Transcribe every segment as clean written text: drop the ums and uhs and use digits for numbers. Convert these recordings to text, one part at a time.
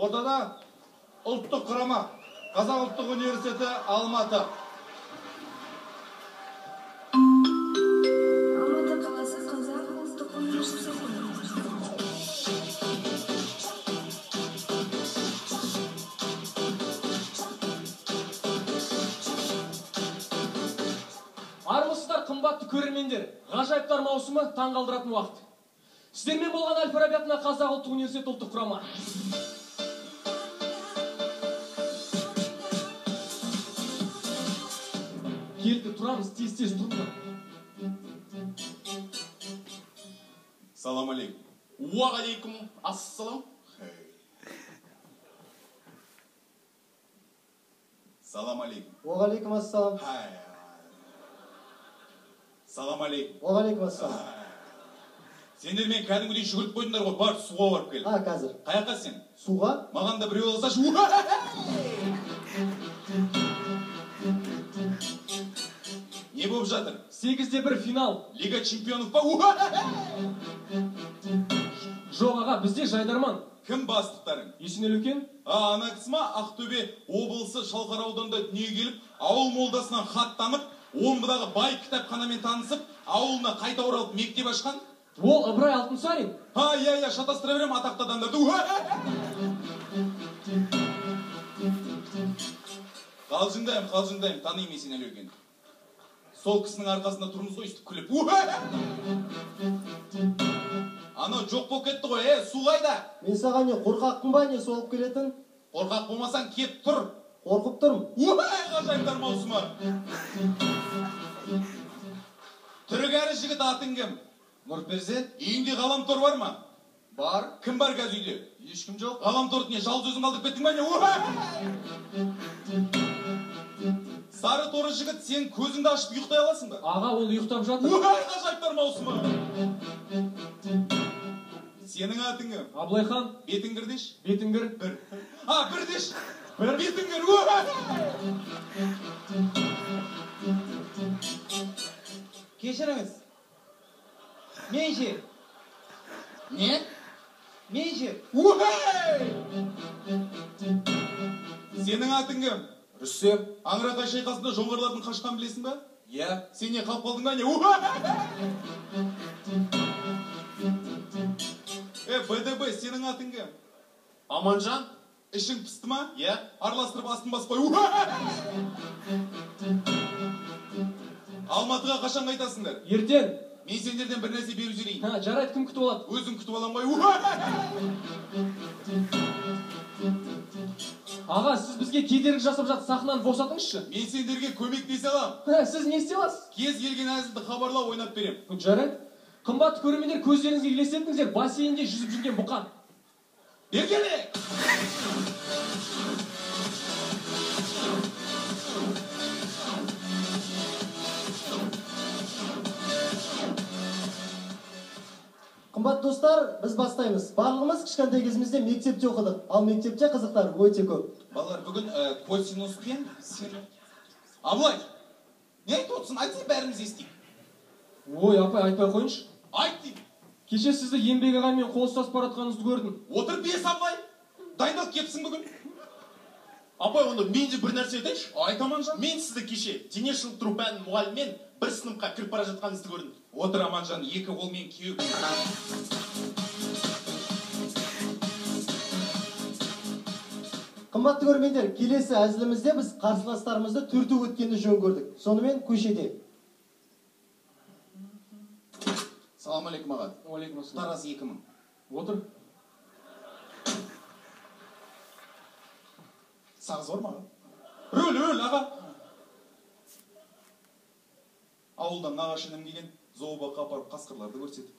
Ортада ұлттық құрама. Қазақ ұлттық университеті Алматы. Алматы қаласы Қазақ ұлттық университеті. Армысыздар, қымбатты көрермендер. Ғажайыптар маусымы таң қалдыратын уақыт. Сіздермен болған Әл-Фараби атындағы Қазақ ұлттық университеті ұлттық құрама. Келді, тұрамыз, тез-тез тұрыңдар. Салам алейкум. Уағалейкум ассалам. Салам алейкум. Уағалейкум ассалам. Салам алейкум. Уағалейкум ассалам. Сендер мен кәдімгідей жүгіріп қойдыңдар ғой, бар суға барып кел. Қазір. Қаяққа сен? Суға? Маған да біреу алсашы. Не болып жатыр? 8-1 финал. Лига чемпионов па? Жоқ аға, бізде Жайдарман. Кім бастықтарың? Есенел екен? Ана кісі ма? Ақтөбе облысы Шалқар ауданында дүниеге келіп, ауыл молдасынан хат танып, Омбыдағы бай кітапханамен танысып, ауылына қайта оралып мектеп ашқан? Ол Ыбырай Алтынсарин. Иә, шатастыра берем атақты адамдарды. Қалжыңдайым, таныйм Есенел екен. Сол кісінің арқасында тұрмыз ғой, үстіп күліп. Анау жоқ болып кетті ғой, су қайда? Мен саған не қорқақпын ба, не солып келетін? Қорқақ болмасаң кеп тұр. Қорқып тұрмын. Ғажайыптар маусымы. Түрігәрі жігіт, атың кім? Нұрперзент, Үйіңде ғаламтор бар ма? бар. Кім бар қазір үйде? Ешкім жоқ. Ғаламторды не, жалғыз өзің қалдырып кеттің ба не? Сары торы жігіт, сен көзіңді ашып ұйықтай аласың ба? Аға, ол ұйықтап жатыр. Ғажайыптар маусымы. Сенің атың кім? Абылайхан. Бетіңгір деш? Бетіңгір. Бір деш? Бетіңгір. Кешіріңіз. Менше. Не? Менше. Сенің атың кім? Рүстем. Аңырақай шайқасында жоңғарлардың қашқан білесің ба? Иә. Сен не қалып қалдың ба не? БДБ, сенің атың кім? Аманжан. Ішің пісті ма? Иә. Араластырып астын баспай. Алматыға қашан қайтасыңдар? Ертең. Мен сендерден бір нәрсе беру жіберейін. Жарайды, кім күтіп алады? Өзің күтіп алам ғой. Аға, сіз бізге кедергі жасап жатып сахнаны босатыңызшы. Мен сендерге көмектесе алам. Сіз не істей аласыз? Кез келген әзілді хабарлау, ойнап берем. Жарайды. Қымбатты көрермендер, көздеріңізге елестетіңіздер, бассейнде жүзіп жүрген бұқан. Ергеле! Қымбат достар, біз бастаймыз. Барлығымыз кішкентай кезімізде мектепте оқыдық, ал мектепте қызықтар өте көп. Балалар, бүгін косинус пен Абылай, не айтып отырсың? Айтсай, бәріміз естейік. Ой, апай, айтпай қойыншы. Айт деймін. Кеше сізді еңбек ағаймен қол ұстасып баратқаныңызды көрдім. Отыр бес, Абылай. Дайындалып кепсің бүгін. Апай, онда мен де бір нәрсе айтайыншы. Айт, Аманжан. Мен сізді кеше дене шынықтыру пәнінің мұғалімімен бір сыныпқа кіріп бара жатқаныңызды көрдім. Отыр, Аманжан, екі қолмен кеуіп. Қымбатты көрермендер, келесі әзілімізде біз қарсыластарымызды түртіп өткенді жөн көрдік. Сонымен көшеде. Салам алейкум, аға. Алейкум ассалам. Тараз 2000. Отыр. Сағыз бар ма? Рөл, аға. Ауылдан нағашы інім келген, зообаққа апарып қасқырларды көрсетіп.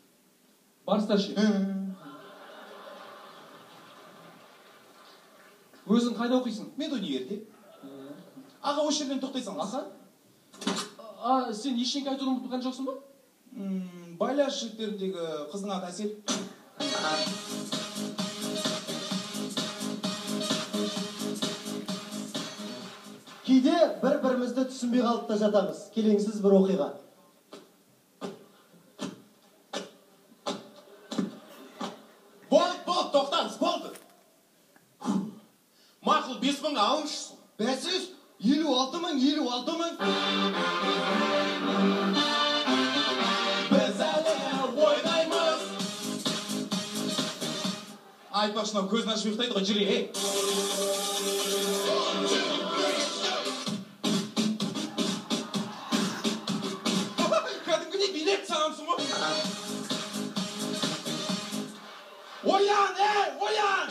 Бар старший. Өзің қайда оқисың? Мен универде. Аға, осы жерден тоқтай салыңыз. Аға? Сен ештеңе айтуды ұмытып қалған жоқсың ба? Байляш жігіттеріндегі қыздың аты Әсел. Кейде бір-бірімізді түсінбей қалып та жатамыз. Келеңсіз бір оқиға. Болды, тоқтаңыз, болды. мақұл 5.000-ға алыңызшы. Бәсіз 56 мың. Біз әлі ойнаймыз. Айтпақшынау көзін ашып ұйықтайды ғой, жүре, ей. Кәдімгідей билеп сағансың ғой. Оян, оян!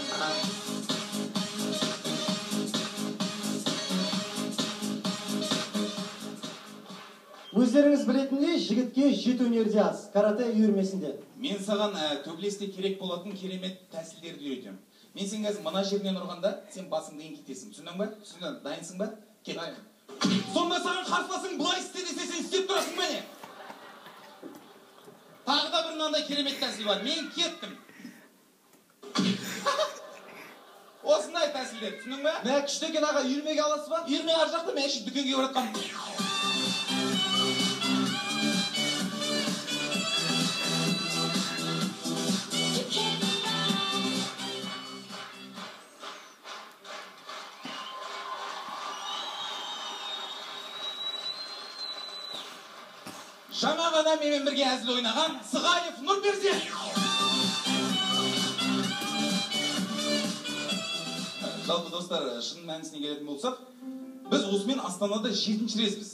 Өздеріңіз білетіндей, жігітке жет өнерде аз, карате үйірмесінде. Мен саған төбелесте керек болатын керемет тәсілдерді үйретем. Мен сен қазір мына жерінен ұрғанда, сен басыңды еңкейтесің. Түсіндің ба? Түсіндің, дайынсың ба? Кет. Сонда саған қарсыласың былай істе десе, сен істеп тұрасың ба не? Тағы да бір мынандай керемет тәсіл бар. Мен кеттім. Осындай тәсілдер, түсіндің ба? Мә күшті екен аға, үйірмеге аласыз ба? Үйірме ар жақта, мен үшін дүкенге баратқам. Жаңа ғана менімен бірге әзіл ойнаған Сығаев Нұрперзе. Жалпы достар, шын мәнісіне келетін болсақ, біз осымен Астанада 7-ші резбіз.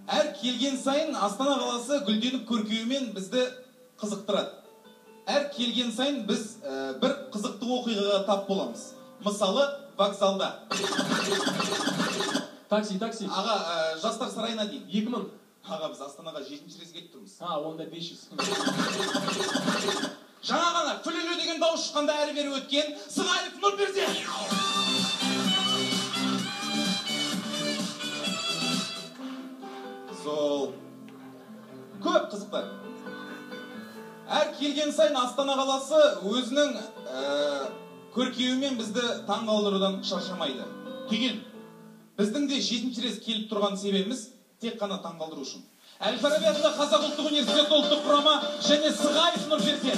Әр келген сайын Астана қаласы гүлденіп көркеуімен бізді қызықтырады. Әр келген сайын біз бір қызықты оқиғаға тап боламыз. Мысалы, вокзалда. Такси. Аға, жастар сарайына дейін. 2000. Аға, біз Астанаға 7-ші рез келіп тұрмыз. Онда 500. Жаңа ғана күлілі деген дауыс шыққанда әрі бері өткен Сығаев Нұрперзе. Сол. Көп қызықтар. Әр келген сайын Астана қаласы өзінің көркеуімен бізді таң қалдырудан шаршамайды. Деген, біздің де 7-ші рез келіп тұрған себебіміз тек қана таң қалдыру үшін. Әл-Фараби атындағы Қазақ ұлттық университеті ұлттық құрама және Сығаев Нұрперзе.